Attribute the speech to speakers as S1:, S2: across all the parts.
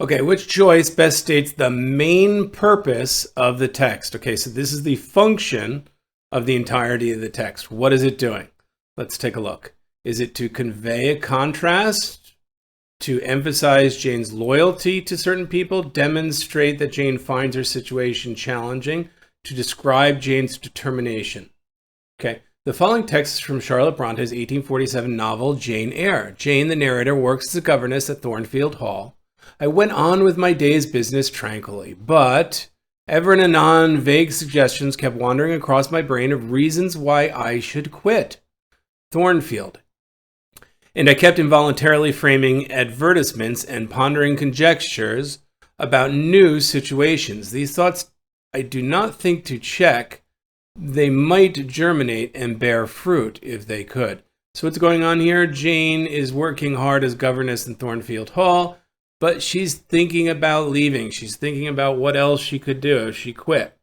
S1: Okay, which choice best states the main purpose of the text? Okay, so this is the function of the entirety of the text. What is it doing? Let's take a look. Is it to convey a contrast, to emphasize Jane's loyalty to certain people, demonstrate that Jane finds her situation challenging, to describe Jane's determination? Okay, the following text is from Charlotte Bronte's 1847 novel, Jane Eyre. Jane, the narrator, works as a governess at Thornfield Hall. I went on with my day's business tranquilly, but ever and anon vague suggestions kept wandering across my brain of reasons why I should quit Thornfield. And I kept involuntarily framing advertisements and pondering conjectures about new situations. These thoughts I do not think to check. They might germinate and bear fruit if they could. So what's going on here? Jane is working hard as governess in Thornfield Hall, but she's thinking about leaving. She's thinking about what else she could do if she quit.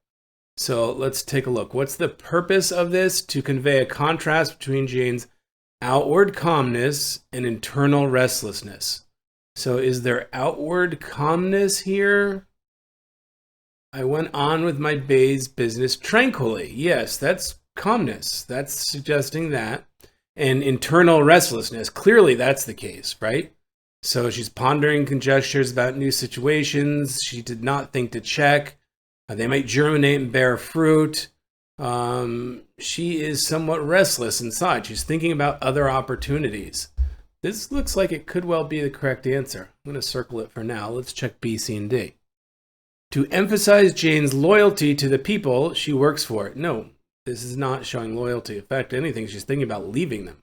S1: So let's take a look. What's the purpose of this? To convey a contrast between Jane's outward calmness and internal restlessness. So is there outward calmness here? I went on with my day's business tranquilly. Yes, that's calmness. That's suggesting that. And internal restlessness. Clearly that's the case, right? So she's pondering conjectures about new situations. She did not think to check. They might germinate and bear fruit. She is somewhat restless inside. She's thinking about other opportunities. This looks like it could well be the correct answer. I'm going to circle it for now. Let's check B, C, and D. To emphasize Jane's loyalty to the people she works for. No, this is not showing loyalty. In fact, anything, she's thinking about leaving them.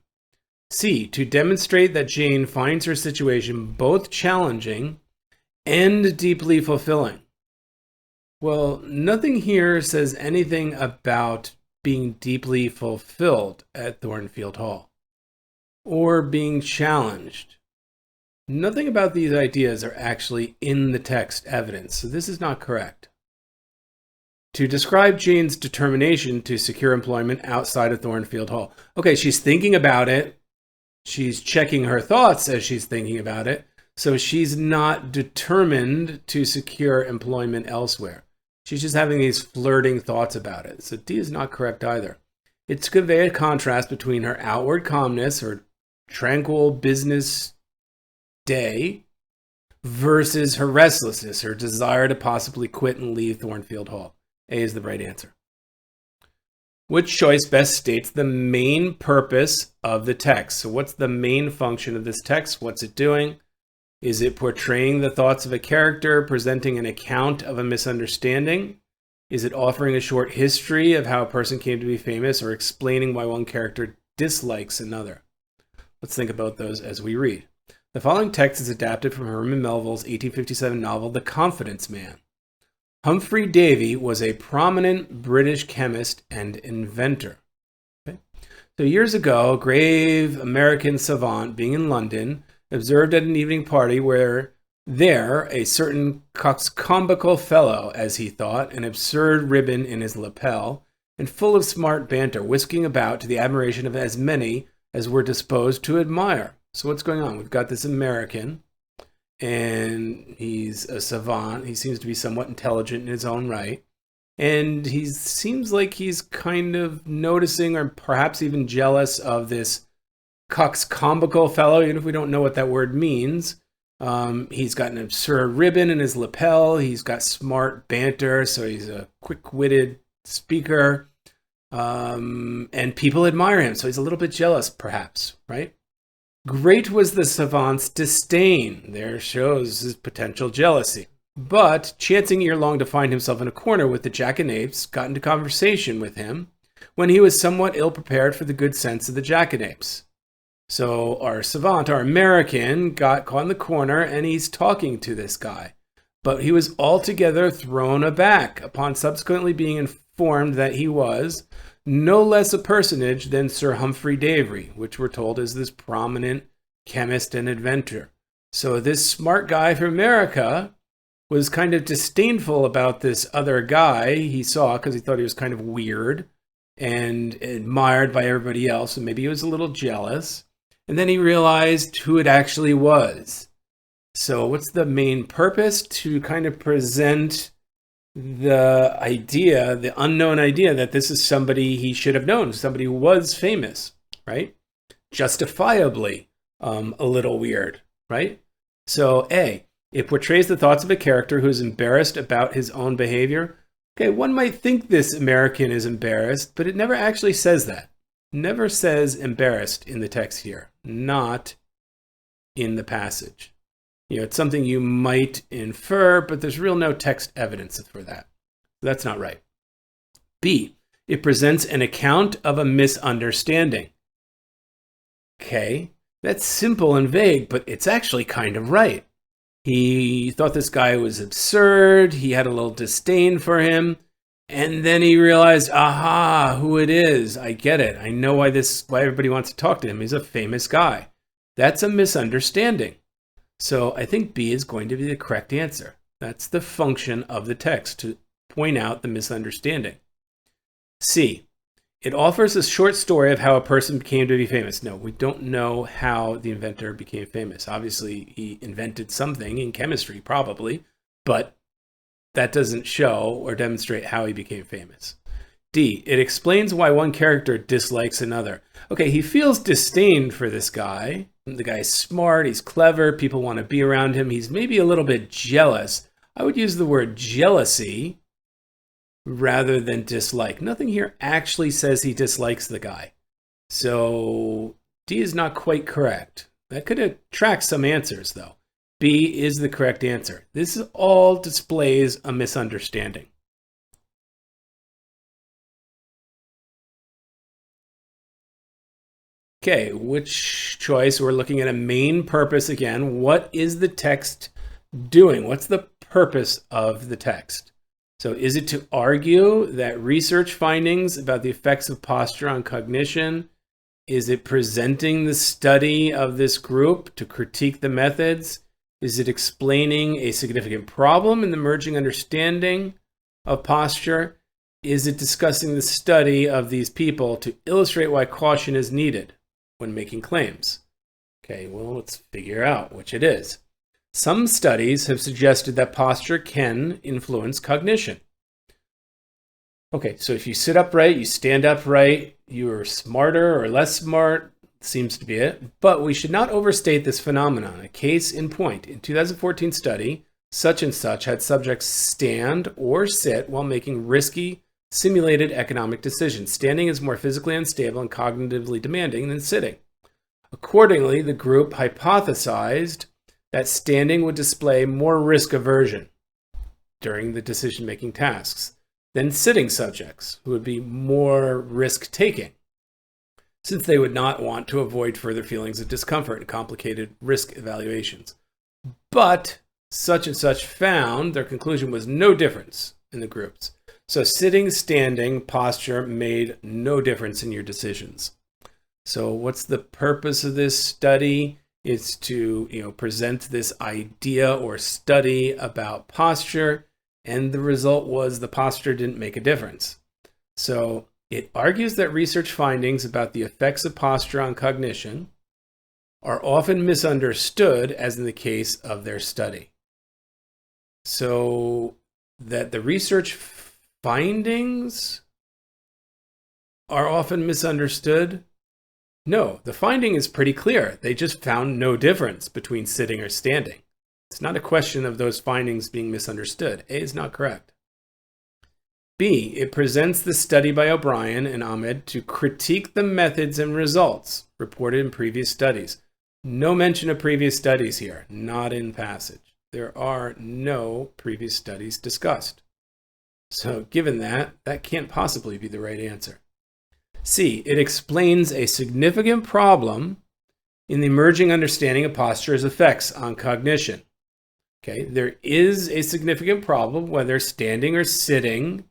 S1: C, to demonstrate that Jane finds her situation both challenging and deeply fulfilling. Well, nothing here says anything about being deeply fulfilled at Thornfield Hall or being challenged. Nothing about these ideas are actually in the text evidence, so this is not correct. To describe Jane's determination to secure employment outside of Thornfield Hall. Okay, she's thinking about it. She's checking her thoughts as she's thinking about it. So she's not determined to secure employment elsewhere. She's just having these flirting thoughts about it. So D is not correct either. It's to convey a contrast between her outward calmness or tranquil business day versus her restlessness, her desire to possibly quit and leave Thornfield Hall. A is the right answer. Which choice best states the main purpose of the text? So what's the main function of this text? What's it doing? Is it portraying the thoughts of a character, presenting an account of a misunderstanding? Is it offering a short history of how a person came to be famous, or explaining why one character dislikes another? Let's think about those as we read. The following text is adapted from Herman Melville's 1857 novel, The Confidence Man. Humphrey Davy was a prominent British chemist and inventor. Okay. So years ago, a grave American savant, being in London, observed at an evening party where there a certain coxcombical fellow, as he thought, an absurd ribbon in his lapel, and full of smart banter, whisking about to the admiration of as many as were disposed to admire. So what's going on? We've got this American, and he's a savant. He seems to be somewhat intelligent in his own right. And he seems like he's kind of noticing or perhaps even jealous of this coxcombical fellow, even if we don't know what that word means. He's got an absurd ribbon in his lapel. He's got smart banter, so he's a quick-witted speaker. And people admire him, so he's a little bit jealous, perhaps, right? Great was the savant's disdain. There shows his potential jealousy. But, chancing ere long to find himself in a corner with the jackanapes, got into conversation with him when he was somewhat ill-prepared for the good sense of the jackanapes. So our savant, our American, got caught in the corner, and he's talking to this guy. But he was altogether thrown aback upon subsequently being informed that he was no less a personage than Sir Humphrey Davy, which we're told is this prominent chemist and inventor. So this smart guy from America was kind of disdainful about this other guy he saw because he thought he was kind of weird and admired by everybody else, and maybe he was a little jealous. And then he realized who it actually was. So what's the main purpose? To kind of present the idea, the unknown idea that this is somebody he should have known, somebody who was famous, right? Justifiably a little weird, right? So A, it portrays the thoughts of a character who's embarrassed about his own behavior. Okay, one might think this American is embarrassed, but it never actually says that. Never says embarrassed in the text here, not in the passage. It's something you might infer, but there's no text evidence for that. That's not right. B, it presents an account of a misunderstanding. Okay, that's simple and vague, but it's actually kind of right. He thought this guy was absurd. He had a little disdain for him. And then he realized, aha, who it is. I get it. I know why everybody wants to talk to him. He's a famous guy. That's a misunderstanding. So I think B is going to be the correct answer. That's the function of the text, to point out the misunderstanding. C, it offers a short story of how a person came to be famous. No, we don't know how the inventor became famous. Obviously, he invented something in chemistry, probably, but that doesn't show or demonstrate how he became famous. D, it explains why one character dislikes another. Okay, he feels disdain for this guy. The guy's smart, he's clever, people want to be around him. He's maybe a little bit jealous. I would use the word jealousy rather than dislike. Nothing here actually says he dislikes the guy. So D is not quite correct. That could attract some answers, though. B is the correct answer. This all displays a misunderstanding. Okay, which choice? We're looking at a main purpose again. What is the text doing? What's the purpose of the text? So is it to argue that research findings about the effects of posture on cognition? Is it presenting the study of this group to critique the methods? Is it explaining a significant problem in the emerging understanding of posture? Is it discussing the study of these people to illustrate why caution is needed when making claims? Okay, well, let's figure out which it is. Some studies have suggested that posture can influence cognition. Okay, so if you sit upright, you stand upright, you're smarter or less smart, seems to be it. But we should not overstate this phenomenon. A case in point. In 2014 study, such and such had subjects stand or sit while making risky, simulated economic decisions. Standing is more physically unstable and cognitively demanding than sitting. Accordingly, the group hypothesized that standing would display more risk aversion during the decision-making tasks than sitting subjects, who would be more risk-taking, since they would not want to avoid further feelings of discomfort and complicated risk evaluations. But such and such found their conclusion was no difference in the groups. So sitting, standing, posture made no difference in your decisions. So what's the purpose of this study? It's to present this idea or study about posture, and the result was the posture didn't make a difference. So it argues that research findings about the effects of posture on cognition are often misunderstood, as in the case of their study. So that the research findings are often misunderstood? No, the finding is pretty clear. They just found no difference between sitting or standing. It's not a question of those findings being misunderstood. A is not correct. B, it presents the study by O'Brien and Ahmed to critique the methods and results reported in previous studies. No mention of previous studies here, not in passage. There are no previous studies discussed. So given that, that can't possibly be the right answer. C, it explains a significant problem in the emerging understanding of posture's effects on cognition. Okay, there is a significant problem whether standing or sitting,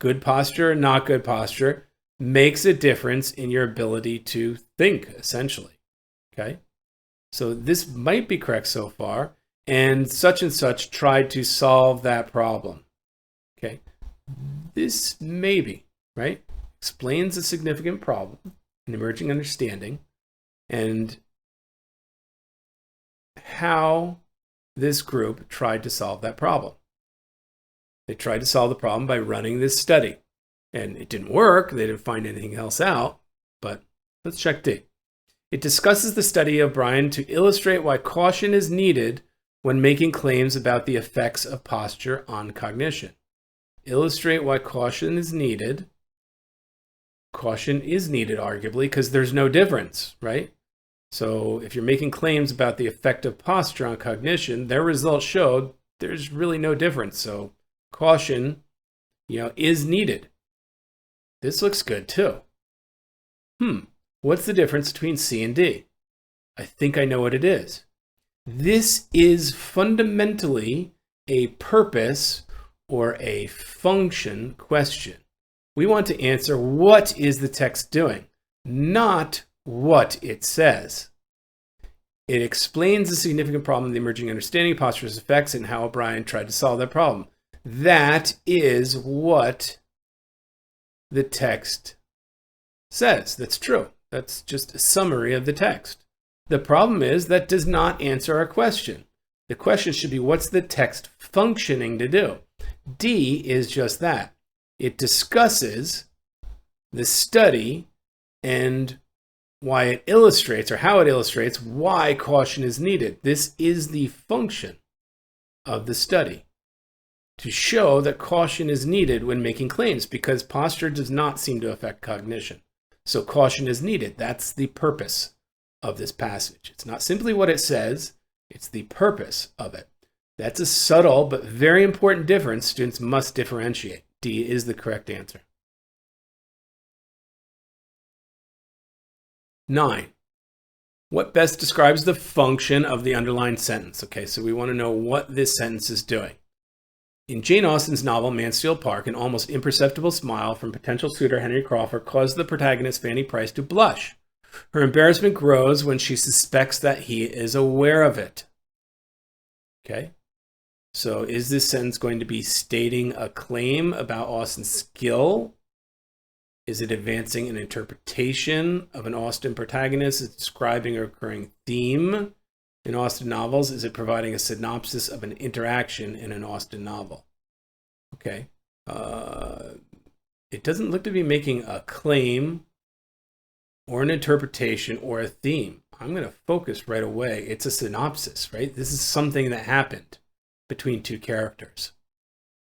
S1: good posture or not good posture, makes a difference in your ability to think, essentially. Okay, so this might be correct so far, and such tried to solve that problem. Okay, this maybe, right, explains a significant problem in emerging understanding and how this group tried to solve that problem. They tried to solve the problem by running this study. And it didn't work. They didn't find anything else out. But let's check D. It discusses the study of Brian to illustrate why caution is needed when making claims about the effects of posture on cognition. Illustrate why caution is needed. Caution is needed, arguably, because there's no difference, right? So if you're making claims about the effect of posture on cognition, their results showed there's really no difference. So caution, is needed. This looks good too. What's the difference between C and D? I think I know what it is. This is fundamentally a purpose or a function question. We want to answer what is the text doing, not what it says. It explains the significant problem of the emerging understanding of posture's effects and how O'Brien tried to solve that problem. That is what the text says. That's true. That's just a summary of the text. The problem is that does not answer our question. The question should be, what's the text functioning to do? D is just that. It discusses the study and why it illustrates, or how it illustrates, why caution is needed. This is the function of the study, to show that caution is needed when making claims, because posture does not seem to affect cognition. So caution is needed. That's the purpose of this passage. It's not simply what it says, it's the purpose of it. That's a subtle but very important difference students must differentiate. D is the correct answer. 9. What best describes the function of the underlined sentence? Okay, so we want to know what this sentence is doing. In Jane Austen's novel Mansfield Park, an almost imperceptible smile from potential suitor Henry Crawford caused the protagonist Fanny Price to blush. Her embarrassment grows when she suspects that he is aware of it. Okay, so is this sentence going to be stating a claim about Austen's skill? Is it advancing an interpretation of an Austen protagonist? Is it describing a recurring theme in Austen novels? Is it providing a synopsis of an interaction in an Austen novel? Okay. It doesn't look to be making a claim or an interpretation or a theme. I'm going to focus right away. It's a synopsis, right? This is something that happened between two characters.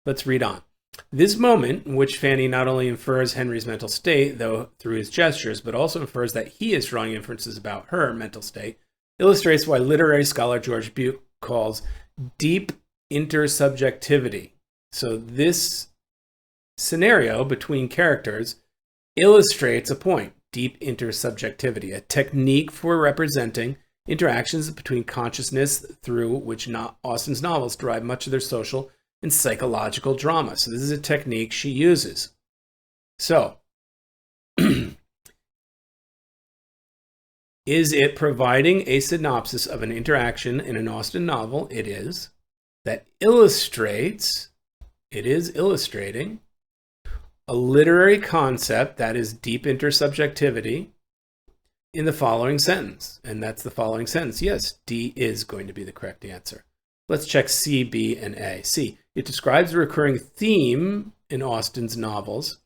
S1: Let's read on. This moment, in which Fanny not only infers Henry's mental state, though through his gestures, but also infers that he is drawing inferences about her mental state, illustrates why literary scholar George Butte calls deep intersubjectivity. So this scenario between characters illustrates a point, deep intersubjectivity, a technique for representing interactions between consciousness through which Austen's novels derive much of their social and psychological drama. So this is a technique she uses. So, is it providing a synopsis of an interaction in an Austen novel? It is. That illustrates, it is illustrating a literary concept, that is deep intersubjectivity, in the following sentence. And that's the following sentence. Yes, D is going to be the correct answer. Let's check C, B, and A. C, it describes a recurring theme in Austen's novels.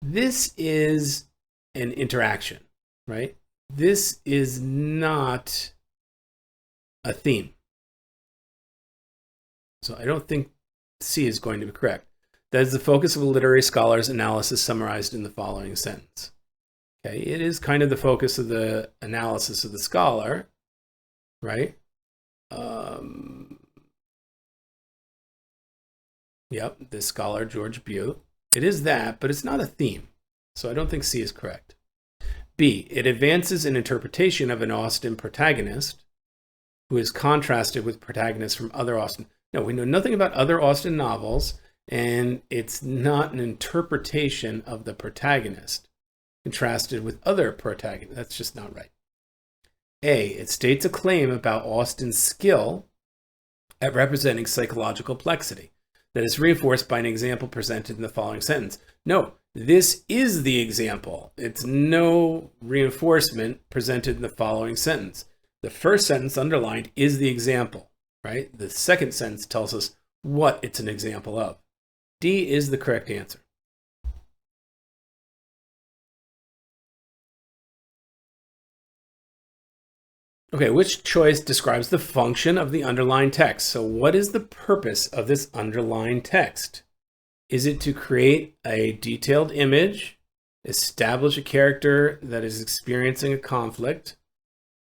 S1: This is an interaction, right? This is not a theme. So I don't think C is going to be correct. That is the focus of a literary scholar's analysis summarized in the following sentence. Okay, it is kind of the focus of the analysis of the scholar, right? Yep, the scholar George Butte. It is that, but it's not a theme. So I don't think C is correct. B, it advances an interpretation of an Austen protagonist who is contrasted with protagonists from other Austen. No, we know nothing about other Austen novels, and it's not an interpretation of the protagonist contrasted with other protagonists. That's just not right. A, it states a claim about Austen's skill at representing psychological complexity that is reinforced by an example presented in the following sentence. No, this is the example. It's no reinforcement presented in the following sentence. The first sentence underlined is the example, right? The second sentence tells us what it's an example of. D is the correct answer. Okay, which choice describes the function of the underlying text? So what is the purpose of this underlying text? Is it to create a detailed image, establish a character that is experiencing a conflict,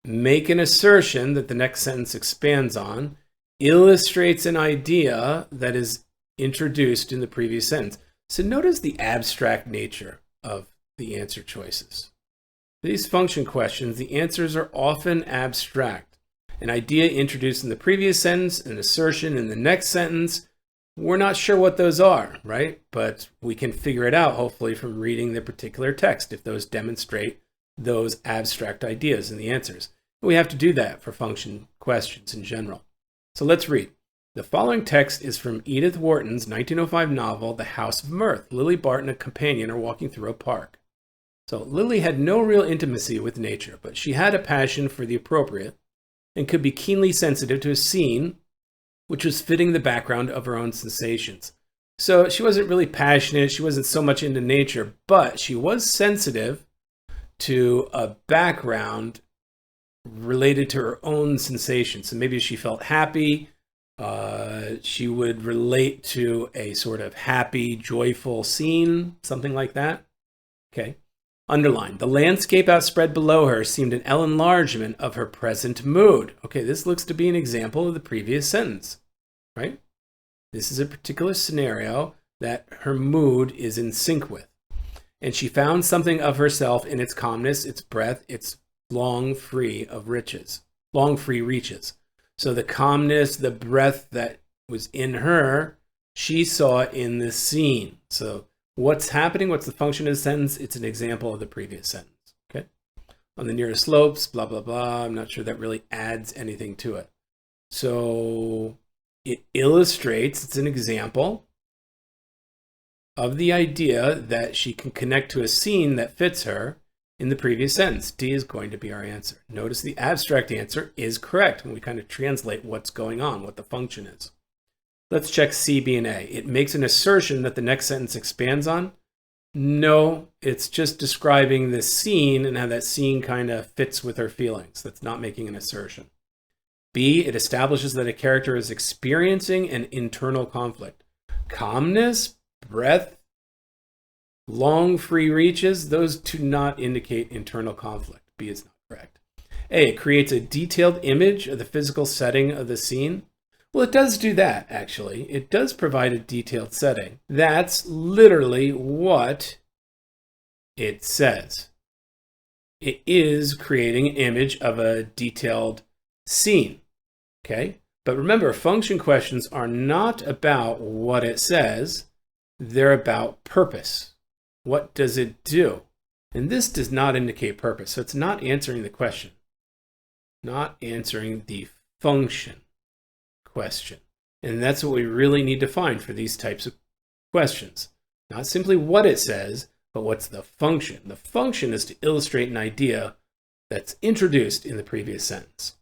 S1: make an assertion that the next sentence expands on, illustrates an idea that is introduced in the previous sentence? So notice the abstract nature of the answer choices. For these function questions, the answers are often abstract. An idea introduced in the previous sentence, an assertion in the next sentence. We're not sure what those are, right? But we can figure it out, hopefully, from reading the particular text if those demonstrate those abstract ideas in the answers. We have to do that for function questions in general. So let's read. The following text is from Edith Wharton's 1905 novel, The House of Mirth. Lily Bart and a companion are walking through a park. So Lily had no real intimacy with nature, but she had a passion for the appropriate and could be keenly sensitive to a scene which was fitting the background of her own sensations. So she wasn't really passionate, she wasn't so much into nature, but she was sensitive to a background related to her own sensations. So maybe she felt happy, she would relate to a sort of happy, joyful scene, something like that. Okay. Underline, the landscape outspread below her seemed an enlargement of her present mood. Okay, this looks to be an example of the previous sentence, right? This is a particular scenario that her mood is in sync with. And she found something of herself in its calmness, its breath, its long free reaches. So the calmness, the breath that was in her, she saw in this scene. So what's happening? What's the function of the sentence? It's an example of the previous sentence. Okay. On the nearest slopes, blah, blah, blah. I'm not sure that really adds anything to it. So it illustrates, it's an example of the idea that she can connect to a scene that fits her in the previous sentence. D is going to be our answer. Notice the abstract answer is correct when we kind of translate what's going on, what the function is. Let's check C, B, and A. It makes an assertion that the next sentence expands on. No, it's just describing the scene and how that scene kind of fits with her feelings. That's not making an assertion. B, it establishes that a character is experiencing an internal conflict. Calmness, breath, long free reaches, those do not indicate internal conflict. B is not correct. A, it creates a detailed image of the physical setting of the scene. Well, it does do that, actually. It does provide a detailed setting. That's literally what it says. It is creating an image of a detailed scene, okay? But remember, function questions are not about what it says. They're about purpose. What does it do? And this does not indicate purpose, so it's not answering the question. Not answering the function question. And that's what we really need to find for these types of questions. Not simply what it says, but what's the function. The function is to illustrate an idea that's introduced in the previous sentence.